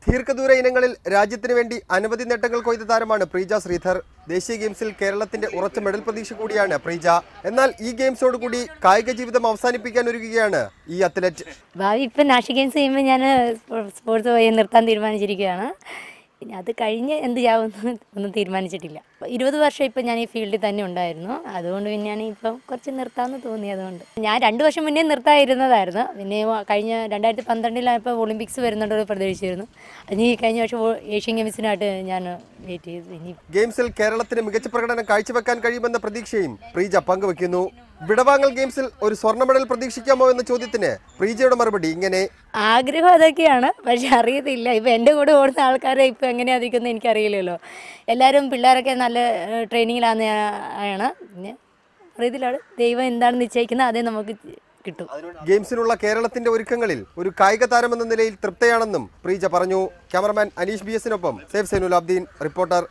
ദീർഘദൂര ഇനങ്ങളിൽ രാജ്യത്തിന് വേണ്ടി അനവധി നേട്ടങ്ങൾ കൊയ്ത താരമാണ് പ്രീജ ശ്രീധർ. ദേശീയ ഗെയിംസിൽ കേരളത്തിന്റെ ഉറച്ച മെഡൽ പ്രതീക്ഷ കൂടിയാണ് പ്രീജ. എന്നാൽ ഈ ഗെയിംസോടുകൂടി കായിക ജീവിതം അവസാനിപ്പിക്കാൻ ഒരുങ്ങുകയാണ് ഈ അത്ലറ്റ്. ഭാവി ഇപ്പം നാഷണൽ ഗെയിംസ് കഴിയുമ്പോൾ ഞാൻ സ്പോർട്സ് നിർത്താൻ തീരുമാനിച്ചിരിക്കുകയാണ്. പിന്നെ അത് കഴിഞ്ഞ് എന്ത് ചെയ്യാമെന്ന് ഒന്നും തീരുമാനിച്ചിട്ടില്ല. 20 വർഷം ഇപ്പം ഞാൻ ഈ ഫീൽഡിൽ തന്നെ ഉണ്ടായിരുന്നു. അതുകൊണ്ട് പിന്നെയാണ് ഇപ്പം കുറച്ച് നിർത്താമെന്ന് തോന്നി. അതുകൊണ്ട് ഞാൻ 2 വർഷം മുന്നേ നിർത്താതിരുന്നതായിരുന്നു. പിന്നെ കഴിഞ്ഞ 2012 ഒളിമ്പിക്സ് വരുന്നുണ്ടോ പ്രതീക്ഷിച്ചിരുന്നു. അതിന് കഴിഞ്ഞ വർഷം ഏഷ്യൻ ഗെയിംസിനായിട്ട് ഞാൻ വെയിറ്റ് ചെയ്തു. ഇനി ഗെയിംസിൽ കേരളത്തിന് മികച്ച പ്രകടനം കാഴ്ചവെക്കാൻ കഴിയുമെന്ന പ്രതീക്ഷയും പ്രീജ പങ്കുവെക്കുന്നു. വിടവാങ്ങൽ ഗെയിംസിൽ ഒരു സ്വർണ്ണ മെഡൽ പ്രതീക്ഷിക്കാമോ എന്ന ചോദ്യത്തിന് പ്രീജയുടെ മറുപടി ഇങ്ങനെ: ആഗ്രഹം അതൊക്കെയാണ്, പക്ഷെ അറിയത്തില്ല. ഇപ്പം എൻ്റെ കൂടെ ഓടുന്ന ആൾക്കാരെ ഇപ്പം എങ്ങനെയാണ് അതിരിക്കുന്നത് എനിക്കറിയില്ലല്ലോ. എല്ലാവരും പിള്ളേരൊക്കെ നല്ല ട്രെയിനിങ്ങിലാണ്. പിന്നെ അറിയത്തില്ലാണ്, ദൈവം എന്താണ് നിശ്ചയിക്കുന്നത് അതേ നമുക്ക് കിട്ടും. ഗെയിംസിനുള്ള കേരളത്തിന്റെ ഒരുക്കങ്ങളിൽ ഒരു കായിക താരമെന്ന നിലയിൽ തൃപ്തയാണെന്നും പ്രീജ പറഞ്ഞു. ക്യാമറമാൻ അനീഷ് BS-നൊപ്പം സേഫ് സൈനുലാബ്ദീൻ, റിപ്പോർട്ടർ.